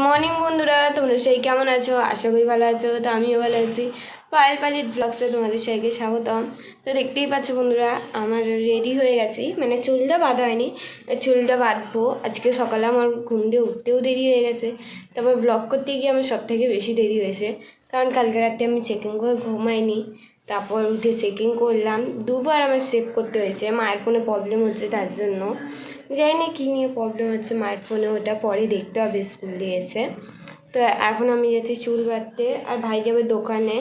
Morning বন্ধুরা, তোমরা সেই কেমন আছো? আশা করি ভালো আছো। তো আমিও ভালো আছি। পায়েল পালির ব্লগসে তোমাদের সবাইকে স্বাগতম। তো দেখতেই পাচ্ছ বন্ধুরা, আমার রেডি হয়ে গেছি, মানে চুলটা বাঁধা হয়নি, চুলটা বাঁধবো। আজকে সকালে আমার ঘুম দিয়ে উঠতেও দেরি হয়ে গেছে, তারপর ব্লগ করতে গিয়ে আমার সব থেকে বেশি দেরি হয়েছে, কারণ কালকে রাতে আমি চেকিং করে ঘুমাইনি। তারপর উঠে চেকিং করলাম, দুবার আমার সেভ করতে হয়েছে, মায়ের ফোনে প্রবলেম হচ্ছে তার জন্য। জানি না কী নিয়ে প্রবলেম হচ্ছে মায়ের ফোনে, ওটা পরে দেখতে হবে স্কুল দিয়ে এসে। তো এখন আমি যাচ্ছি চুল বাঁধতে, আর ভাই যাবে দোকানে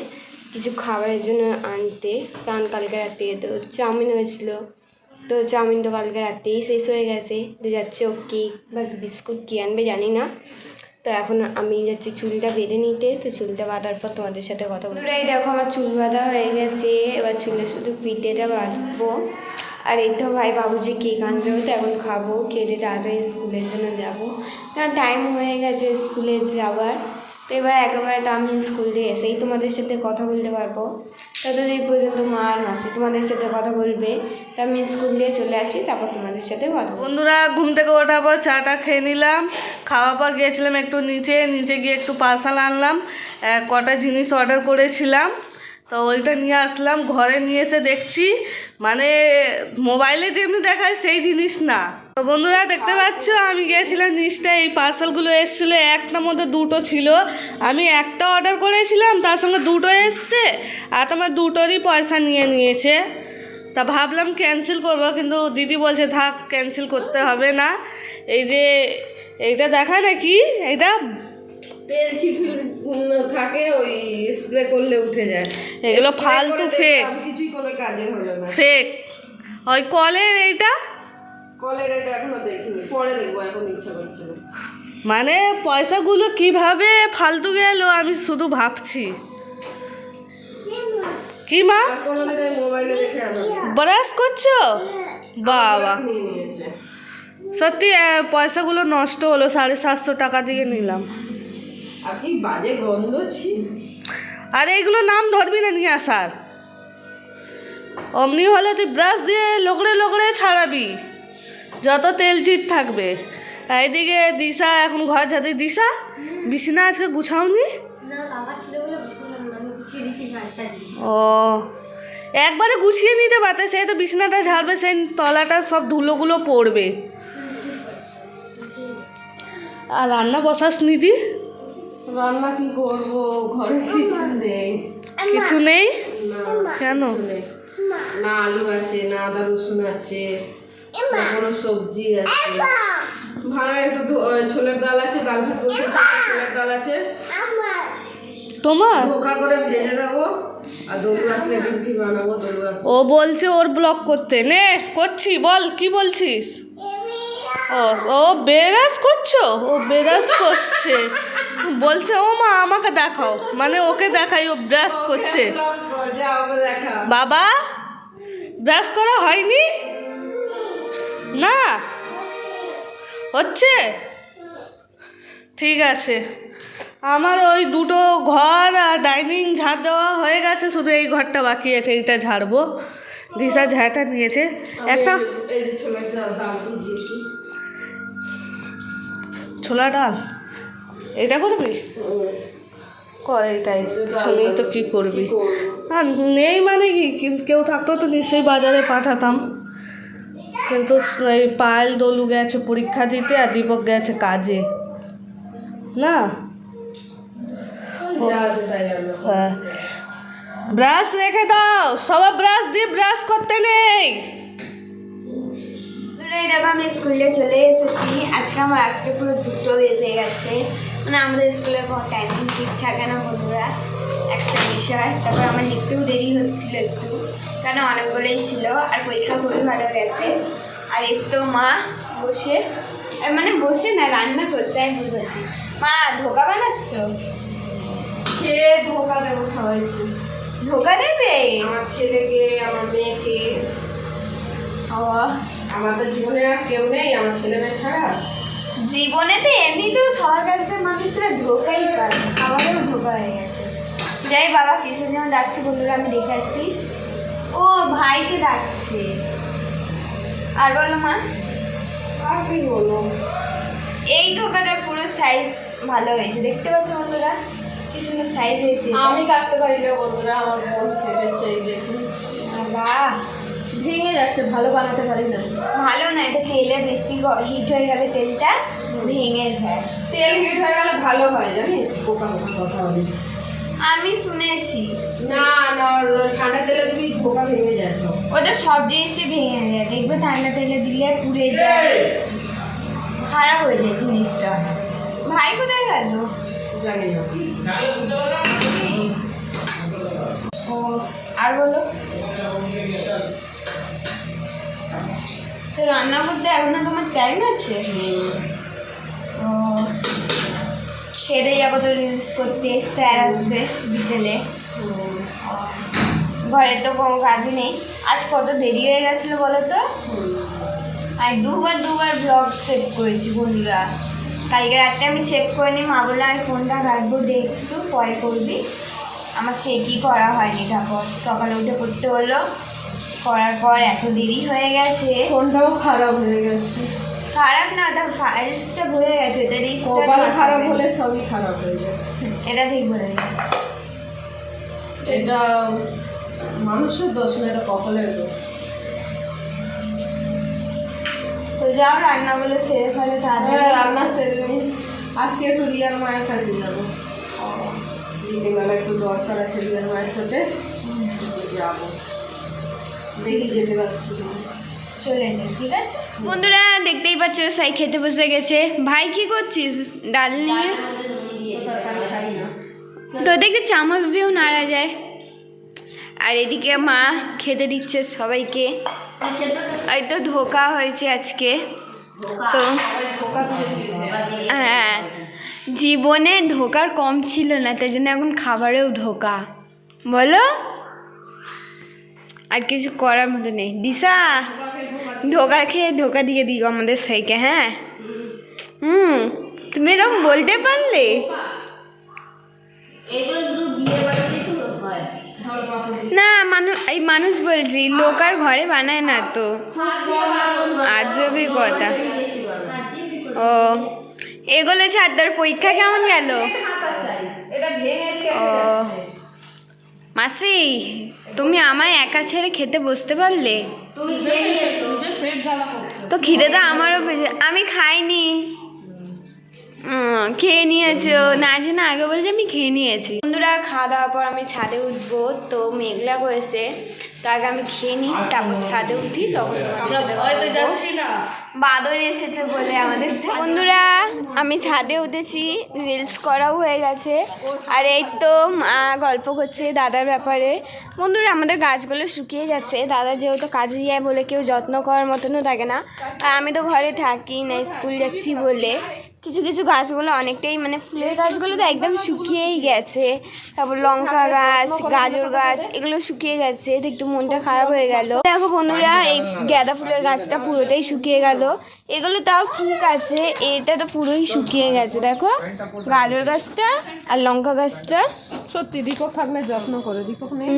কিছু খাবারের জন্য আনতে, কারণ কালকে রাতে তো চাউমিন হয়েছিল, তো চাউমিন তো কালকে রাতেই শেষ হয়ে গেছে। তো যাচ্ছে ও কেক বা বিস্কুট কী আনবে জানি না। তো এখন আমি যাচ্ছি চুলটা বেঁধে নিতে। তো চুলটা বাঁধার পর তোমাদের সাথে কথা বলবো। এই দেখো আমার চুল বাঁধা হয়ে গেছে, এবার চুলে শুধু পিঠেটা বাঁধবো। আর এই তো ভাই বাবুজি কেক আনবে, তো এখন খাবো, খেতে তাড়াতাড়ি স্কুলের জন্য যাবো, কারণ টাইম হয়ে গেছে স্কুলে যাওয়ার। তো এবার একেবারে তো আমি স্কুল দিয়ে এসেই তোমাদের সাথে কথা বলতে পারবো। ততদিন পর্যন্ত মা আর মাসি তোমাদের সাথে কথা বলবে। তো আমি স্কুল দিয়ে চলে আসি, তারপর তোমাদের সাথে কথা বলবো। বন্ধুরা, ঘুম থেকে ওঠার পর চাটা খেয়ে নিলাম। খাওয়ার পর গিয়েছিলাম একটু নিচে গিয়ে একটু পার্সেল আনলাম, কটা জিনিস অর্ডার করেছিলাম, তো ওইটা নিয়ে আসলাম। ঘরে নিয়ে এসে দেখছি মানে মোবাইলে যেমনি দেখায় সেই জিনিস না। তো বন্ধুরা দেখতে পাচ্ছ, আমি গিয়েছিলাম নিচটা, এই পার্সেলগুলো এসেছিলো, একটার মধ্যে দুটো ছিল। আমি একটা অর্ডার করেছিলাম, তার সঙ্গে দুটো এসছে, আর তোমার দুটোরই পয়সা নিয়েছে। তা ভাবলাম ক্যান্সেল করবো, কিন্তু দিদি বলছে থাক, ক্যান্সেল করতে হবে না। এই যে এইটা দেখায় নাকি, এইটা তেল চিটফিল থাকে, ওই স্প্রে করলে উঠে যায়। এগুলো ফালতু ফেক, কিছুই কোনো কাজে হলো না। ফেক। ওই কলের এইটা, কলের এটা এখনো দেখিনি, পরে দেখবো, এখন ইচ্ছা করছে না। মানে পয়সাগুলো কিভাবে ফালতু গেল আমি শুধু ভাবছি। কি মা কোনোদিন আমি মোবাইলে দেখে ব্রাশ করছো? বাবা, নিয়ে নিয়েছে। সত্যি পয়সাগুলো নষ্ট হলো, 750 টাকা দিয়ে নিলাম। আর কি বাজে গন্ধ ছি। আর এইগুলো নাম ধরবি না নিয়ে আসার, অমনি হলে তুই ব্রাশ দিয়ে লোকড়ে ছাড়াবি, যত তেল চিট থাকবে। এইদিকে দিশা এখন ঘর যাতে, দিশা বিছানা আজকে গুছাওনি? ও, একবারে গুছিয়ে নিতে পারতে, সেই তো বিছানাটা ঝাড়বে, সেই তলাটা সব ধুলোগুলো পড়বে। আর রান্না বসাস নিদি? রান্না কি করবো, ঘরে কিছু নেই। কিছু নেই? কেন? না আলু আছে, না আদা রসুন আছে, না কোনো সবজি আছে। ভালো একটু ছোলার ডাল আছে, ডাল ভাত বসেছে, ছোলার ডাল আছে, তোমার ধোকা করে ভেজে দেবো। আর দলু আসলে ডিমফি বানাবো, দলু আসলে। ও বলছে ওর ব্লগ করতে, নে করছি, বল কি বলছিস? ও বেরাস করছো? ও বেরাস করছে, বলছে ও মা আমাকে দেখাও, মানে ওকে দেখাই ও ব্রাশ করছে। বাবা, ব্রাশ করা হয়নি না? হচ্ছে, ঠিক আছে। আমার ওই দুটো ঘর আর ডাইনিং ঝাড় দেওয়া হয়ে গেছে, শুধু এই ঘরটা বাকি আছে, এইটা ঝাড়বো। দিশা ঝাঁটা নিয়েছে একটা, ছোলা ডাল। এইটা করবি? কর এইটাই, কিছু নেই তো কী করবি? আর নেই মানে কি, কেউ থাকতো তো নিশ্চয়ই বাজারে পাঠাতাম, কিন্তু এই পায়েল দলু গেছে পরীক্ষা দিতে, আর দীপক গেছে কাজে না। হ্যাঁ, ব্রাশ রেখে দাও, সবাই ব্রাশ দিয়ে ব্রাশ করতে নেই। দেখো আমি স্কুলে চলে এসেছি। আজকে আমার আজকে পুরো 2টো বেজে গেছে, মানে আমাদের স্কুলের কোনো টাইমিং ঠিক থাকে না বন্ধুরা, একটা বিষয়। তারপর আমার লিখতেও দেরি হচ্ছিল একটু, কারণ অনেকগুলোই ছিল, আর পরীক্ষা খুবই ভালো গেছে। আর এর তো মা বসে, মানে বসে না, রান্না করছে, আমি বুঝেছি। মা ধোকা বানাচ্ছ? খেয়ে ধোকা দেবো সবাইকে। ধোকা দেবে? আমার ছেলেকে, আমার মেয়েকে। ও, আমাদের জীবনে আর কেউ নেই আমার ছেলে মেয়ে ছাড়া। জীবনেতে এমনিতেও সবার কাছে মানুষরা ধোকাই পায়, খাবারেও ধোকা হয়ে গেছে। যাই বাবা কিসের জন্য ডাকছে বন্ধুরা, আমি দেখাচ্ছি। ও ভাইকে ডাকছে। আর বলো মা। আর কি বলবো, এই ধোকাটা পুরো সাইজ ভালো হয়েছে, দেখতে পাচ্ছ বন্ধুরা কি সুন্দর সাইজ হয়েছে। আমি কাটতে পারি না বন্ধুরা, আমার বোন কেটেছে, এই দেখুন বাহ, ভেঙে যাচ্ছে, ভালো বানাতে পারি না। ভালো না, এটা তেলে বেশি হিট হয়ে গেলে তেলটা ভেঙে যায়। তেল হিট হয়ে গেলে ভালো হয় জানিস, পোকা পোকা কথা বলিস। আমি শুনেছি না না, ঠান্ডা তেলে দিবি পোকা ভেঙে যায় সব। ওটা সব জিনিসই ভেঙে যায়, দেখবে ঠান্ডা তেলে দিলে পুড়ে যায়, খারাপ হয়ে যায় জিনিসটা। ভাই কোথায় গেল? জানি না। ও, আর বলো, তো রান্না করতে এখনো তোমার টাইম আছে? ও, খেতে যাবো তো রিলস করতে, স্যার আসবে বিকেলে। ঘরে তো কোনো কাজই নেই। আজ কত দেরি হয়ে গেছিলো বলো তো, আর দুবার ব্লগ চেক করেছি বন্ধুরা। কালকে রাতে আমি চেক করে নিই, মা বলে আমি ফোনটা রাখবো, একটু পরে করবি। আমার চেকই করা হয়নি, তারপর সকালে উঠে করতে হলো, করার পর এত দেরি হয়ে গেছে। ফোনটাও খারাপ হয়ে গেছে। খারাপ না, ওটা ফাইলসটা ভরে গেছে, এটা কপাল খারাপ হলে সবই খারাপ হয়ে যায়। এটা ঠিক বলে দিই। এটা মানুষের দোষ না, এটা কপালের দোষ। তো যাও রান্নাগুলো সেরে ফেলে তাড়াতাড়ি। রান্না সেরে নিই। আজকে একটু রিয়ার মায়ের কাছে যাবো, বিকেলবেলা একটু দরকার আছে রিয়ার মায়ের সাথে, যাবো, দেখি যেতে পারছি না। চলে যাই, ঠিক আছে বন্ধুরা। দেখতেই পাচ্ছ সাই খেতে বসে গেছে। ভাই কি করছিস? ডাল নিয়ে তরকারি খাই না। তো দেখতে চামচ দিয়েও নাড়া যায়। আর এদিকে মা খেতে দিচ্ছে সবাইকে। এই তো ধোকা হয়েছে আজকে তো। হ্যাঁ, জীবনে ধোকার কম ছিল না, তাই জন্য এখন খাবারেও ধোকা, বলো। আর কিছু করার মতো নেই। দিশা, ধোকা খেয়ে ধোকা দিয়ে দিও আমাদের সাইকে। হ্যাঁ, তুমি এরকম বলতে পারলে? না, মানুষ বলছি, লোক আর ঘরে বানায় না তো, আজবই কথা। ও, এগুলো ছাড়, তোর পরীক্ষা কেমন গেল? ও মাসি, তুমি আমায় একা ছেড়ে খেতে বসতে পারলে? তো খিদেটা আমারও আমি খাইনি। খেয়ে নিয়েছো না? যে না, আগে বলছে আমি খেয়ে নিয়েছি। বন্ধুরা, খাওয়া দাওয়ার পর আমি ছাদে উঠবো, তো মেঘলা হয়েছে, তো আগে আমি খেয়ে নিই, তারপর ছাদে উঠি, তখন বাদর এসেছে বলে আমাদের। বন্ধুরা, আমি ছাদে উঠেছি, রিলস করাও হয়ে গেছে, আর এই তো মা গল্প করছে দাদার ব্যাপারে। বন্ধুরা, আমাদের গাছগুলো শুকিয়ে যাচ্ছে, দাদা যেহেতু কাজে যায় বলে কেউ যত্ন করার মতনও থাকে না, আর আমি তো ঘরে থাকি না, স্কুল যাচ্ছি বলে কিছু কিছু গাছগুলো অনেকটাই, মানে ফুলের গাছগুলো তো একদম শুকিয়েই গেছে। তারপর লঙ্কা গাছ, গাজর গাছ, এগুলো শুকিয়ে গেছে, তো একটু মনটা খারাপ হয়ে গেল। দেখো বন্ধুরা, এই গাঁদা ফুলের গাছটা পুরোটাই শুকিয়ে গেল, এগুলো তাও ঠিক আছে, এটা তো পুরোই শুকিয়ে গেছে। দেখো, গাজর গাছটা আর লঙ্কা গাছটা। সত্যি দীপক থাকলে যত্ন করে, দীপক নেই।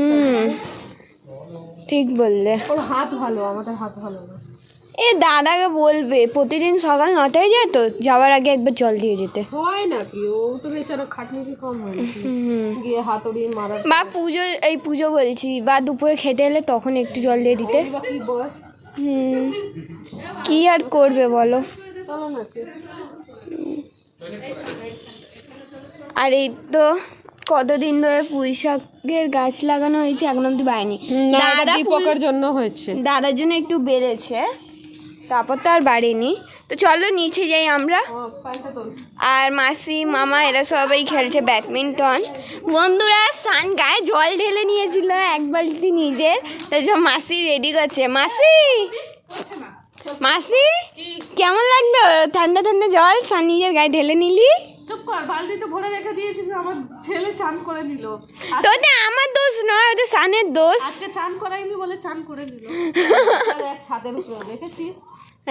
ঠিক বললে। ওর হাত ভালো, আমাদের হাত ভালো না। এ দাদাকে বলবে প্রতিদিন সকাল 9টায় যায়, তো যাওয়ার আগে একবার জল দিয়ে যেতে হয় নাকি? ও তো বেচারা খাটনি কি কম হয় নাকি? গিয়ে হাতুড়ি মারা, বা পুজো বলছি, বা দুপুরে খেতে এলে তখন একটু জল দিয়ে দিতে। বা কি বস, কি আর করবে বলো। চলো নাকি। আর এই তো কতদিন ধরে পুঁই শাকের গাছ লাগানো হয়েছে, এখন অব্দি বাড়েনি। দাদা দীপকের জন্য হয়েছে, দাদার জন্য একটু বেড়েছে, তারপর তো আর বাড়েনি। তো চলো নিচে যাই আমরা। আর মাসি মামা এরা সবাই খেলছে ব্যাডমিন্টন। বন্ধুরা, সান গায়ে জল ঢেলে নিয়েছিল এক বালতি নিজের, তাই জন্য মাসি রেডি করছে। মাসি কেমন লাগলো ঠান্ডা ঠান্ডা জল সান নিজের গায়ে ঢেলে নিলি? চুপ কর, বালতিতে ভরে রেখে দিয়েছিস, আমার ছেলে চান করে নিল। তো ওটা আমার দোষ নয়, ওটা সানের দোষ। আজকে চান করাইনি বলে চান করে নিল। ছাদের উপরে দেখেছিস?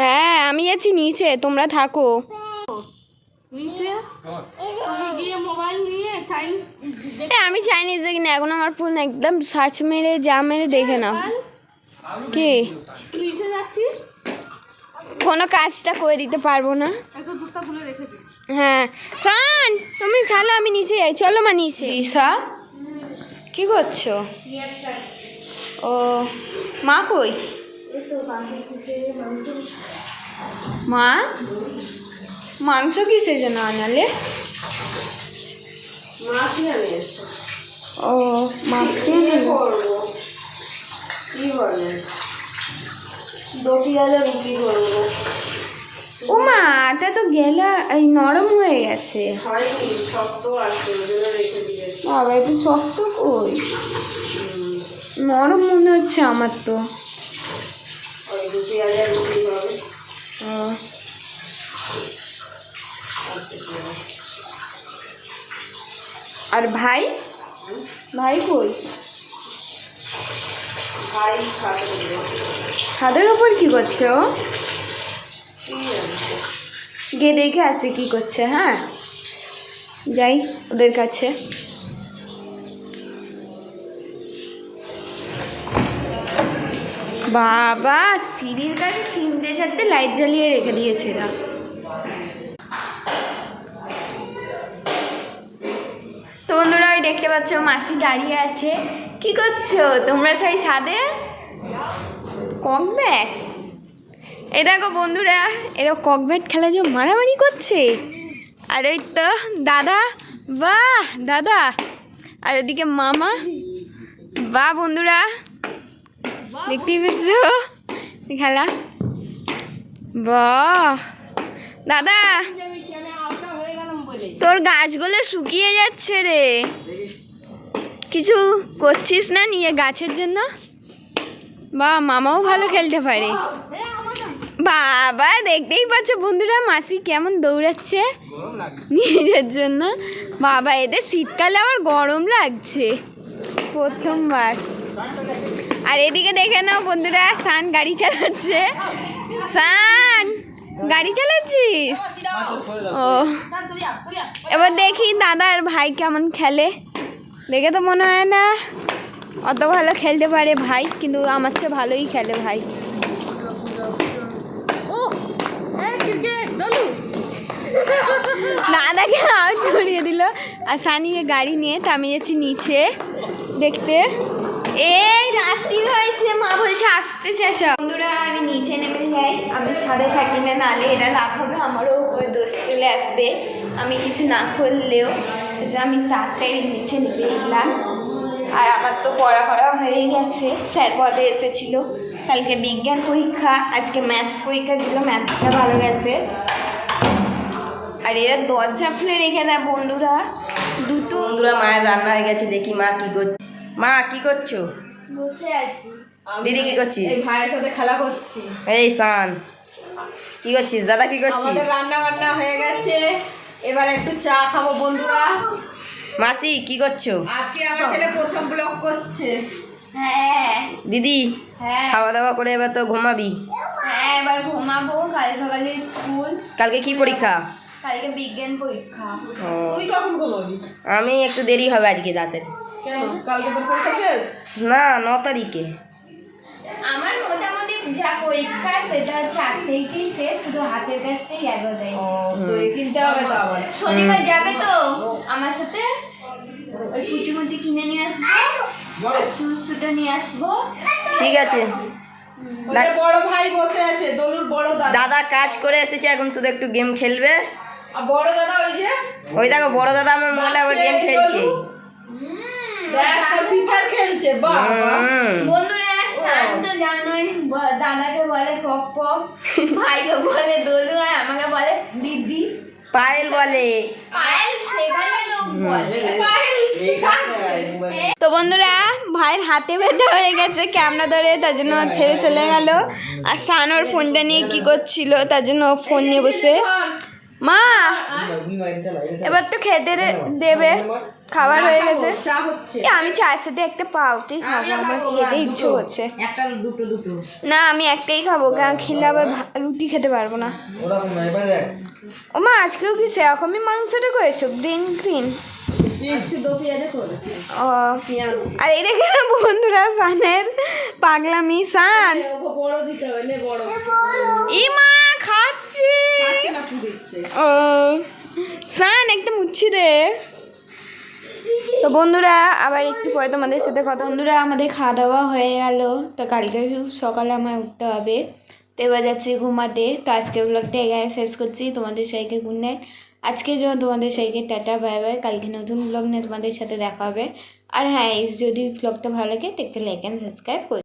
হ্যাঁ, আমি যাচ্ছি নিচে, তোমরা থাকো নিচে। তুমি গিয়ে মোবাইল নিয়ে চাইনিজ, আমি চাইনিজ দেখি না এখন, আমার ফোন একদম সার্চ মেরে যা মেরে দেখে নাও। কি নিচে যাচ্ছিস? কোনো কাজটা করে দিতে পারবো না। একটু দুধটা খুলে রেখে দিস। হ্যাঁ সান তুমি খেলো, আমি নিচে যাই, চলো মা নিচে। ঈশা কি করছো? ও মা কই? মা মাংস কিসের জন্য আনালে? মাছি আনে এসছে। ও মাকে করবো কি বলেন, দো পেঁয়াজের রুটি করবো। ও মা আটা তো গেলা এই নরম হয়ে গেছে। হয়নি, শক্ত আছে, ওই জন্য রেখে দিয়েছি। বাবা একটু শক্ত কই, নরম মনে হচ্ছে আমার তো। ওই দো পেঁয়াজের রুটি হবে। ও, আর ভাই ভাই কই? ভাই খাবে বলে। ছাদের উপর কি করছো? কি জানি। গিয়ে দেখে আসি কি করছে। হ্যাঁ যাই ওদের কাছে। বাবা সিঁড়ির কাছে 3-4টে লাইট জ্বালিয়ে রেখে দিয়েছিলাম। তো বন্ধুরা ওই দেখতে পাচ্ছ মাসি দাঁড়িয়ে আছে। কি করছো তোমরা সবাই ছাদে? ককব্যাট, এই দেখো বন্ধুরা এরা ককব্যাট খেলা যে মারামারি করছে। আর ওই তো দাদা, বাহ দাদা, আর ওদিকে মামা, বাহ বন্ধুরা দেখতেই পাচ্ছ খেলা। বাহ দাদা তোর গাছগুলো শুকিয়ে যাচ্ছে রে, কিছু করছিস না নিয়ে গাছের জন্য? বা মামাও ভালো খেলতে পারে। বাবা দেখতেই পাচ্ছ বন্ধুরা মাসি কেমন দৌড়াচ্ছে নিজের জন্য। বাবা এদের শীতকালে আবার গরম লাগছে প্রথমবার। আর এদিকে দেখে নাও বন্ধুরা সান গাড়ি চালাচ্ছে। সান গাড়ি চালাচ্ছিস? ও এবার দেখি দাদা আর ভাই কেমন খেলে। দেখে তো মনে হয় না অত ভালো খেলতে পারে ভাই, কিন্তু আমার চেয়ে ভালোই খেলে ভাই। দাদাকে আউট করিয়ে দিল। আর সানিয়ে গাড়ি নিয়ে তা আমি যাচ্ছি নিচে দেখতে। এই রাত্রি হয়েছে, মা বলছে আসতে চেঁচাও। বন্ধুরা আমি নিচে নেমে যাই, আমি ছাদে থাকি না, নালে এটা লাভ হবে, আমারও ওই দোষ চলে আসবে আমি কিছু না করলেও। আমি তাড়াতাড়ি নিচে নেমে গেলাম। আর আমার তো পড়া হয়ে গেছে, স্যার পদে এসেছিল। কালকে বিজ্ঞান পরীক্ষা, আজকে ম্যাথস পরীক্ষা ছিল, ম্যাথসটা ভালো গেছে। আর এরা দরজা খুলে রেখে দেয় বন্ধুরা দুটো। বন্ধুরা মায়ের রান্না হয়ে গেছে, দেখি মা কি করছে। মা কি করছো? বসে আছি। দিদি কি করছিস? এই ভাইয়ের সাথে খেলা করছি। এই সান কি করছিস? দাদা কি করছিস? আমাদের রান্না বান্না হয়ে গেছে, এবার একটু চা খাবো বন্ধুরা। মাসি কি করছো? আজকে আমার ছেলে প্রথম ব্লগ করছে। হ্যাঁ দিদি হ্যাঁ খাওয়া দাওয়া করে এবার তো ঘুমাবি। হ্যাঁ এবার ঘুমাবো, কাল সকালে স্কুল। কালকে কি পরীক্ষা? কালকে বিজ্ঞান পরীক্ষা। ও, তুই কখন ঘুমাবি? আমি একটু দেরি হবে আজকে রাতে। কেন, কালকে তোর পরীক্ষা শেষ? না, 9 তারিখে। আমার মোটামুটি যা পরীক্ষা সেটা 4 তারিখেই শেষ, শুধু হাতের কাজটাই এগো দেয়। তো এই কিনতে হবে তো আবার। শনিবার যাবে তো আমার সাথে, ওই ফুটি মুটি কিনে নিয়ে আসবো, সুটা নিয়ে আসবো। ঠিক আছে। ওই যে বড় ভাই বসে আছে, দলুর বড় দাদা। দাদা কাজ করে এসেছে, এখন শুধু একটু গেম খেলবে। আর বড় দাদা ওই যে ওই দেখো বড় দাদা আমার মোবাইলে আবার গেম খেলছে। ফ্রি ফায়ার খেলছে। বাহ হুম। বন্ধুরা শান্ত তো জানোই, দাদাকে বলে পক পক, ভাইকে বলে দোলু, আর আমাকে বলে দিদি। পায়েল বলে। পায়েল সেখানে লোক বলে। তো বন্ধুরা ভাইয়ের হাতে ব্যথা হয়ে গেছে ক্যামেরা ধরে, তার জন্য ছেড়ে চলে গেল। আর সানোর ফোনটা নিয়ে কি করছিল, তার জন্য ফোন নিয়ে বসে। মা এবার তো খেতে দেবে, খাবার হয়ে গেছে। চা হচ্ছে। এ, আমি চায়ের সাথে একটা পাউটি খাবো, আমার খেতে ইচ্ছে করছে। একটা দুটো না আমি একটাই খাবো, কারণ খেলে আবার রুটি খেতে পারবো না। ও মা আজকেও কি সেরকমই মাংসটা করেছো, গ্রিন গ্রিন? আজকে দো পেঁয়াজে করেছি। ও পেঁয়াজ আর এই দেখে না বন্ধুরা সানের পাগলামি। সান ওকে বড় দিতে হবে, নে বড়। ই মা খাচ্ছি। খাচ্ছে না, পুড়িচ্ছে। ও স্নান একদম উচ্ছিদে। তো বন্ধুরা আবার একটু পরে তোমাদের সাথে কথা। বন্ধুরা আমাদের খাওয়া দাওয়া হয়ে গেল, তো কালকে সকালে আমায় উঠতে হবে, তো এবার যাচ্ছি ঘুমাতে। তো আজকের ব্লগটা এখানে শেষ করছি। তোমাদের সবাইকে গুড নাইট। আজকের জন্য তোমাদের সবাইকে টাটা বাই বাই। কালকে নতুন ব্লগ নিয়ে তোমাদের সাথে দেখা হবে। আর হ্যাঁ, যদি ব্লগটা ভালো লাগে তো একটা লাইক অ্যান্ড সাবস্ক্রাইব করে